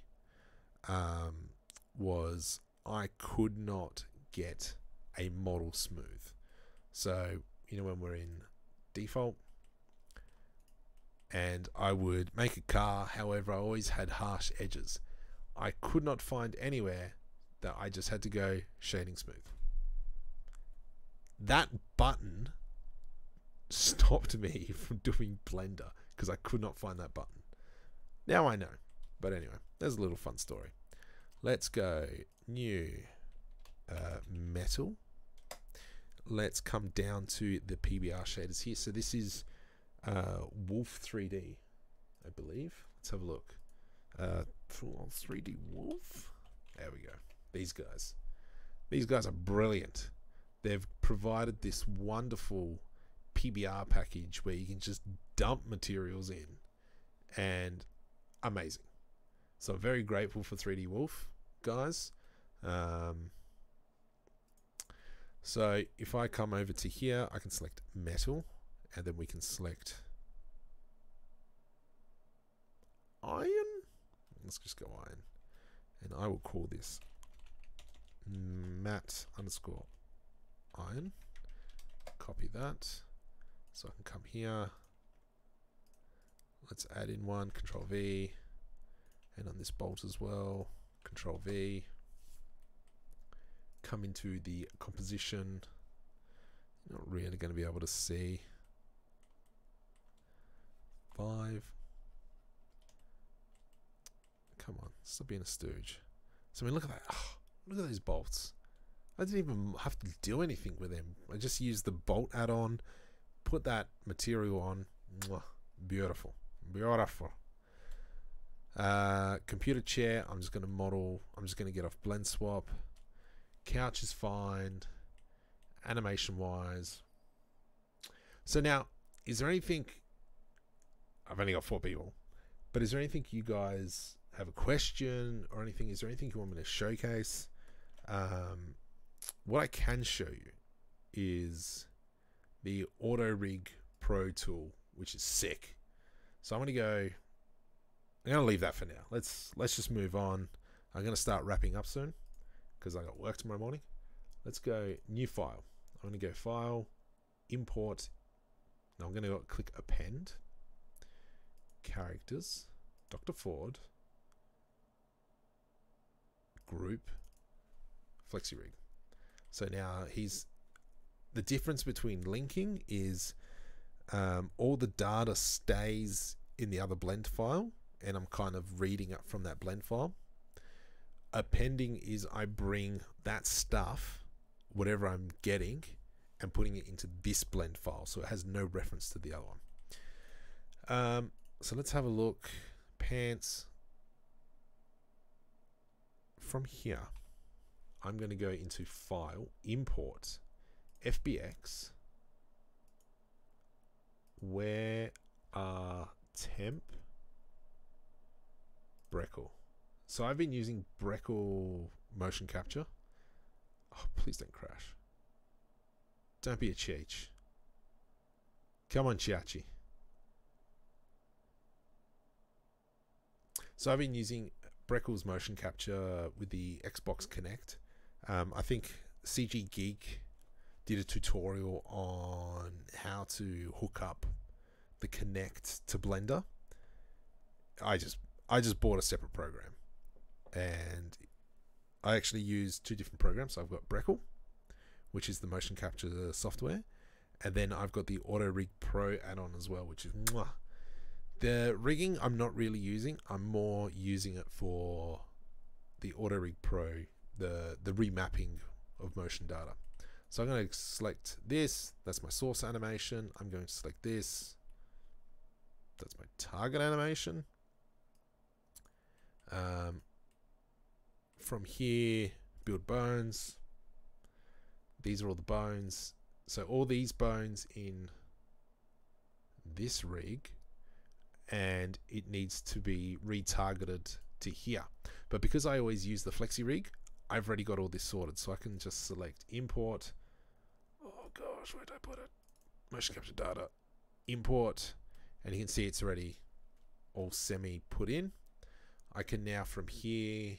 was I could not get a model smooth. So, you know, when we're in default and I would make a car, however, I always had harsh edges. I could not find anywhere that I just had to go shading smooth. That button stopped me from doing Blender because I could not find that button. Now I know. But anyway, there's a little fun story. Let's go new metal. Let's come down to the PBR shaders here. So this is Wolf 3D, I believe. Let's have a look. Full on 3D Wolf. There we go. These guys are brilliant. They've provided this wonderful PBR package where you can just dump materials in, and amazing. So I'm very grateful for 3D Wolf, guys. So if I come over to here, I can select metal, and then we can select iron. Let's just go iron, and I will call this matte underscore iron. Copy that. So I can come here. Let's add in one, Control V, and on this bolt as well, Control V. Come into the composition. Not really going to be able to see. 5. Come on, stop being a stooge. So I mean, look at that. Oh, look at those bolts. I didn't even have to do anything with them. I just used the bolt add-on, put that material on. Mwah, beautiful, beautiful. Computer chair. I'm just going to model. I'm just going to get off blend swap. Couch is fine, animation wise. So now, is there anything, I've only got 4 people, but is there anything you guys have a question or anything? Is there anything you want me to showcase? What I can show you is the AutoRigPro tool, which is sick. So I'm going to leave that for now. Let's just move on. I'm going to start wrapping up soon, because I got work tomorrow morning. Let's go new file. I'm going to go file, import. Now I'm going to go click append, characters, Dr. Ford, group, FlexiRig. So now the difference between linking is all the data stays in the other blend file, and I'm kind of reading it from that blend file. Appending is I bring that stuff, whatever I'm getting, and putting it into this blend file, so it has no reference to the other one. So let's have a look. Pants. From here, I'm going to go into File, Import, FBX. Where are temp? Breckle. So I've been using Breckle motion capture. Oh, please don't crash. Don't be a cheech. Come on, Chiachi. So I've been using Breckle's motion capture with the Xbox Connect. I think CG Geek did a tutorial on how to hook up the Connect to Blender. I just bought a separate program, and I actually use 2 different programs. So I've got Breckle, which is the motion capture software, and then I've got the AutoRigPro add-on as well, which is mwah. The rigging I'm not really using. I'm more using it for the AutoRigPro, the remapping of motion data. So I'm going to select this. That's my source animation. I'm going to select this. That's my target animation. From here, build bones. These are all the bones. So all these bones in this rig, and it needs to be retargeted to here. But because I always use the FlexiRig, I've already got all this sorted. So I can just select import. Oh gosh, where did I put it? Motion capture data. Import. And you can see it's already all semi put in. I can now from here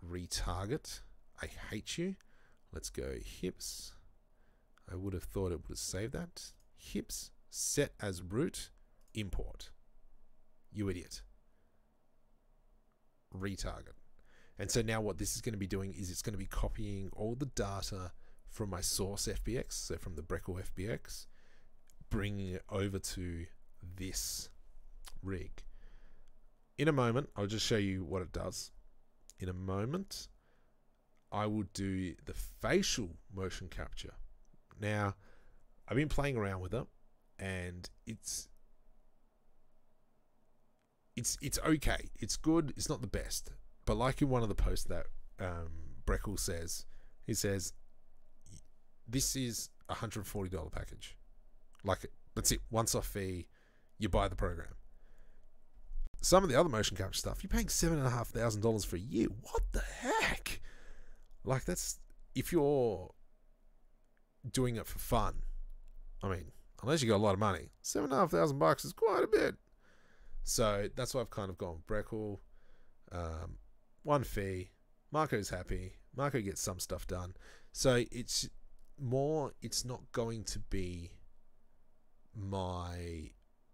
retarget. I hate you. Let's go hips. I would have thought it would have saved that. Hips, set as root, import. You idiot. Retarget. And so now what this is going to be doing is it's going to be copying all the data from my source FBX, so from the Breckle FBX, bringing it over to this rig. In a moment, I'll just show you what it does. in a moment, I will do the facial motion capture. Now, I've been playing around with it, and it's okay. It's good. It's not the best, but like in one of the posts that Breckle says, he says this is $140 package. Like, that's it. Once-off fee. You buy the program. Some of the other motion capture stuff, you're paying $7,500 for a year. What the heck? Like, that's, if you're doing it for fun. I mean, unless you got a lot of money, $7,500 is quite a bit. So that's why I've kind of gone Breckle. One fee. Marco's happy. Marco gets some stuff done. So it's not going to be my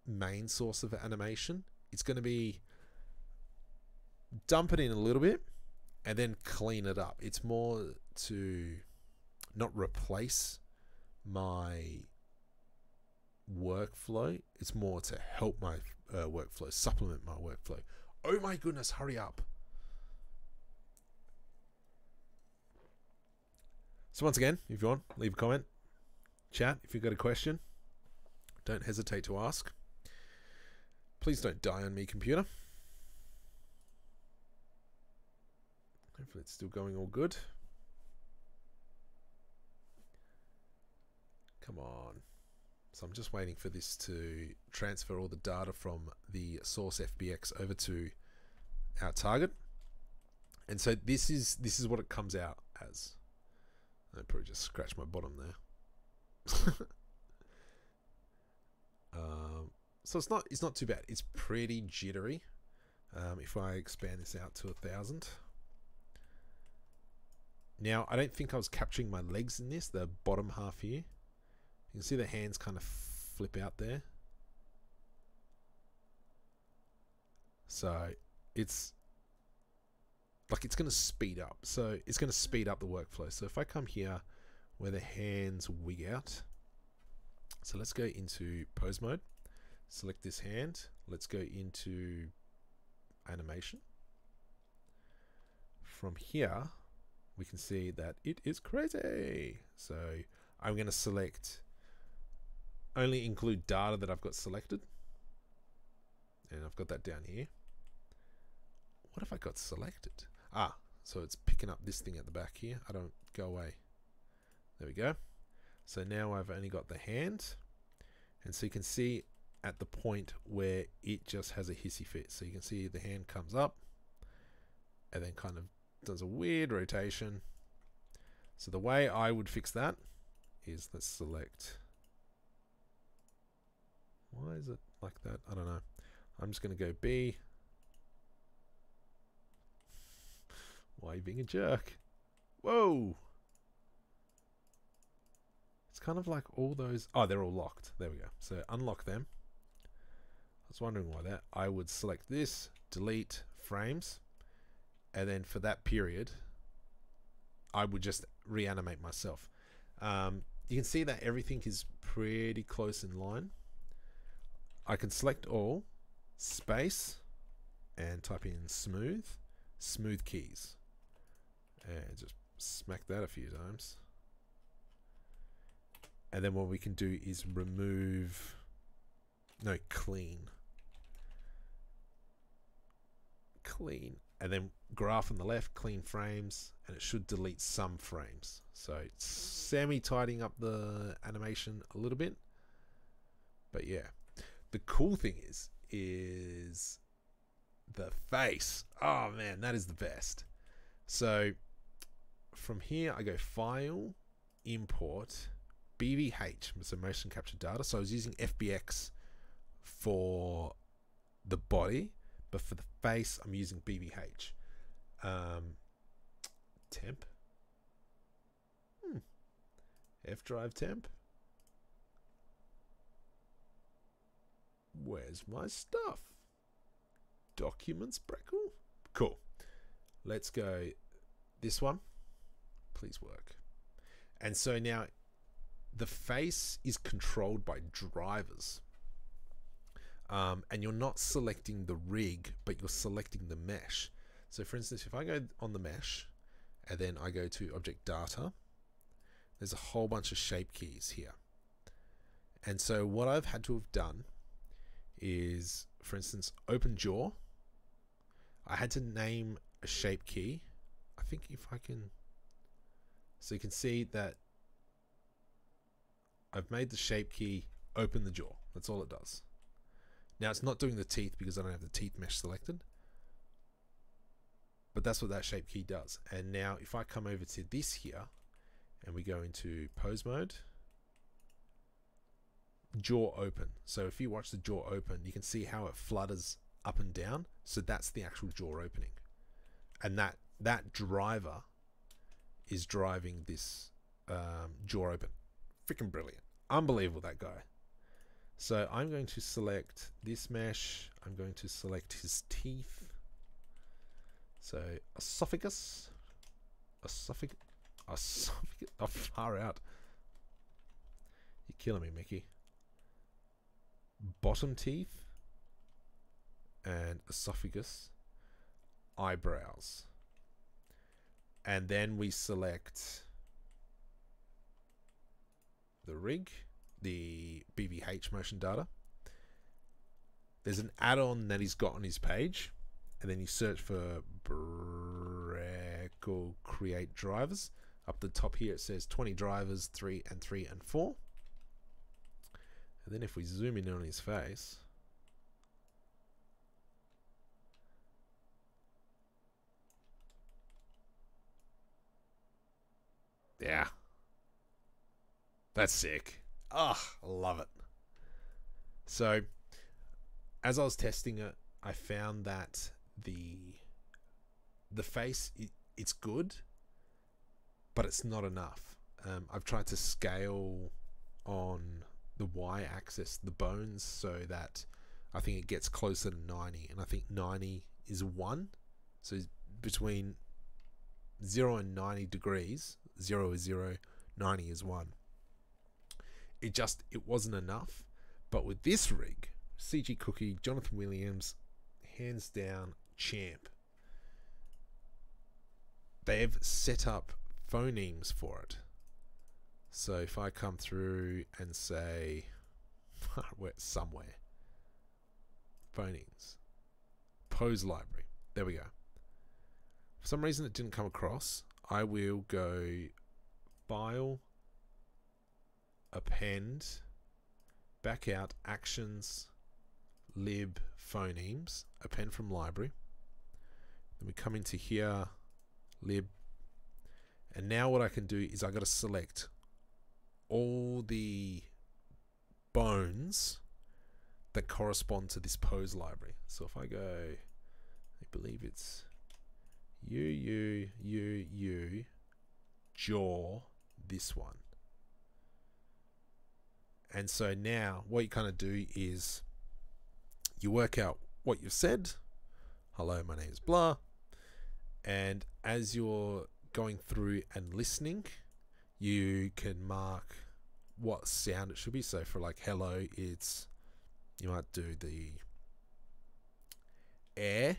main source of animation. It's going to be dump it in a little bit and then clean it up. It's more to not replace my workflow. It's more to help my workflow, supplement my workflow. Oh my goodness, hurry up. So once again, if you want, leave a comment, chat. If you've got a question, don't hesitate to ask. Please don't die on me, computer. Hopefully it's still going all good. Come on. So I'm just waiting for this to transfer all the data from the source FBX over to our target. And so this is what it comes out as. I probably just scratched my bottom there. So it's not too bad. It's pretty jittery. If I expand this out to 1,000. Now, I don't think I was capturing my legs in this, the bottom half here. You can see the hands kind of flip out there. So it's like it's going to speed up. So it's going to speed up the workflow. So if I come here where the hands wig out. So let's go into pose mode. Select this hand. Let's go into animation. From here, we can see that it is crazy. So I'm going to select, only include data that I've got selected. And I've got that down here. What have I got selected? Ah, so it's picking up this thing at the back here. I don't go away. There we go. So now I've only got the hand. And so you can see at the point where it just has a hissy fit. So you can see the hand comes up and then kind of does a weird rotation. So the way I would fix that is, let's select. Why is it like that? I don't know. I'm just going to go B. Why are you being a jerk? Whoa! It's kind of like all those. Oh, they're all locked. There we go. So unlock them. I was wondering why that. I would select this, delete frames, and then for that period, I would just reanimate myself. You can see that everything is pretty close in line. I can select all, space, and type in smooth keys. And just smack that a few times. And then what we can do is clean, and then graph on the left, clean frames, and it should delete some frames. So it's semi-tidying up the animation a little bit. But yeah, the cool thing is the face. Oh man, that is the best. So from here, I go File, Import, BVH, so motion capture data. So I was using FBX for the body, but for the face, I'm using BVH. Temp. F drive temp. Where's my stuff? Documents, Breckle. Cool. Let's go this one. Please work. And so now the face is controlled by drivers. And you're not selecting the rig, but you're selecting the mesh. So for instance, if I go on the mesh and then I go to object data, there's a whole bunch of shape keys here. And so what I've had to have done is, for instance, open jaw. I had to name a shape key. I think if I can, so you can see that I've made the shape key open the jaw. That's all it does. Now it's not doing the teeth because I don't have the teeth mesh selected, but that's what that shape key does. And now if I come over to this here and we go into pose mode, jaw open. So if you watch the jaw open, you can see how it flutters up and down. So that's the actual jaw opening, and that driver is driving this jaw open. Freaking brilliant, unbelievable, that guy. So I'm going to select this mesh. I'm going to select his teeth. So esophagus, oh, far out. You're killing me, Mickey. Bottom teeth and esophagus, eyebrows, and then we select the rig, the BVH motion data. There's an add-on that he's got on his page, and then you search for Breckle create drivers. Up the top here it says 20 drivers, 3 and 3 and 4. And then if we zoom in on his face, yeah, that's sick. Oh, I love it. So as I was testing it, I found that the face, it's good, but it's not enough. I've tried to scale on the y-axis the bones so that I think it gets closer to 90, and I think 90 is 1. So between 0 and 90 degrees, 0 is 0, 90 is 1. It wasn't enough. But with this rig, CG Cookie, Jonathan Williams, hands down champ. They've set up phonemes for it. So if I come through and say, somewhere, phonemes, pose library, there we go. For some reason it didn't come across. I will go file, append, back out, actions, lib, phonemes, append from library. Then we come into here, lib, and now what I can do is I got to select all the bones that correspond to this pose library. So if I go, I believe it's you, jaw, this one. And so now what you kind of do is you work out what you've said. Hello, my name is blah. And as you're going through and listening, you can mark what sound it should be. So for like hello, it's, you might do the air.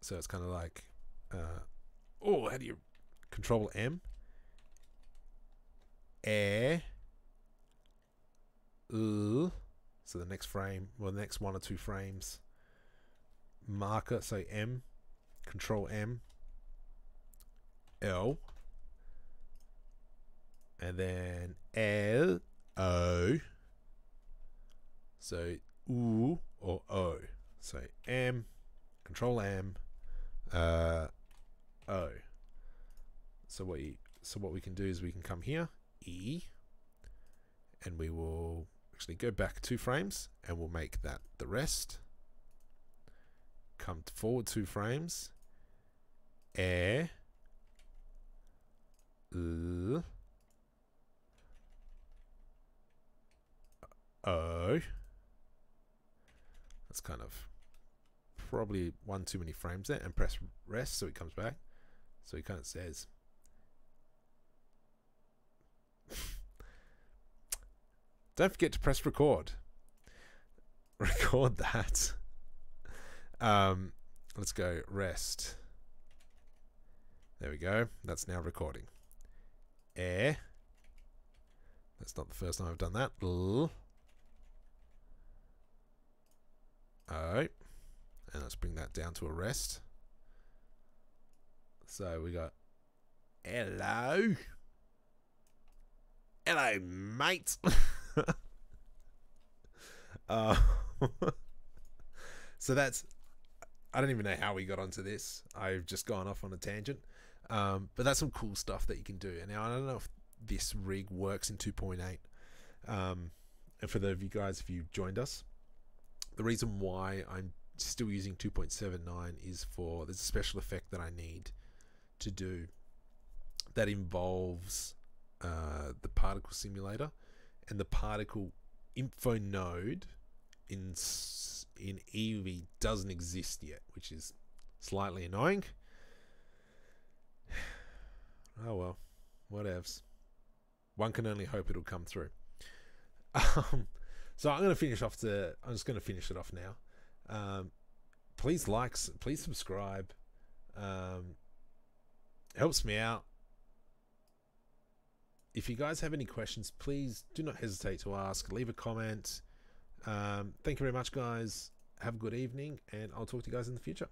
So it's kind of like, how do you control M? Air. So the next frame, well, the next 1 or 2 frames, marker, so M, control M, L, and then L, O, so U or O, so M, control M, O. So what we can do is we can come here, E, and we will actually go back 2 frames and we'll make that the rest. Come forward 2 frames, air, L, O. That's kind of probably 1 too many frames there, and press rest so it comes back. So it kind of says don't forget to press record. Record that. let's go rest. There we go. That's now recording. Air. That's not the first time I've done that. L. O. And let's bring that down to a rest. So we got hello. Hello, mate. So that's, I don't even know how we got onto this. I've just gone off on a tangent. But that's some cool stuff that you can do. And now I don't know if this rig works in 2.8. And for those of you guys, if you joined us, the reason why I'm still using 2.79 is for, there's a special effect that I need to do that involves the particle simulator, and the particle info node in Eevee doesn't exist yet, which is slightly annoying. Oh well, whatevs. One can only hope it'll come through. So I'm just going to finish it off now. Please like, please subscribe. Helps me out. If you guys have any questions, please do not hesitate to ask. Leave a comment. Thank you very much, guys. Have a good evening, and I'll talk to you guys in the future.